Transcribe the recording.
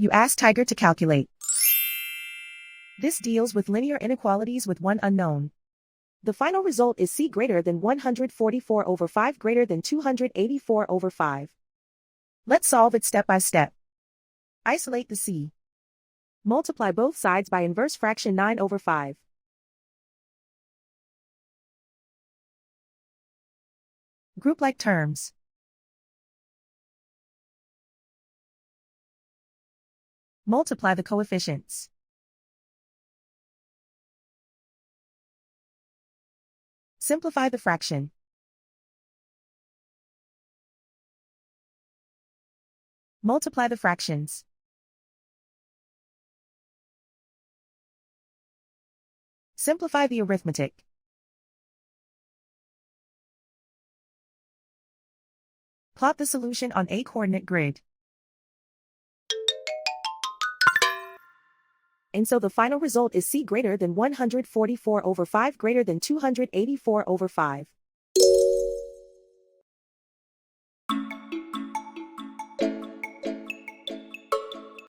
You ask Tiger to calculate. This deals with linear inequalities with one unknown. The final result is c greater than 144 over 5 greater than 284 over 5. Let's solve it step by step. Isolate the c. Multiply both sides by inverse fraction 9 over 5. Group like terms. Multiply the coefficients. Simplify the fraction. Multiply the fractions. Simplify the arithmetic. Plot the solution on a coordinate grid. And so the final result is c greater than 144 over 5 greater than 284 over 5.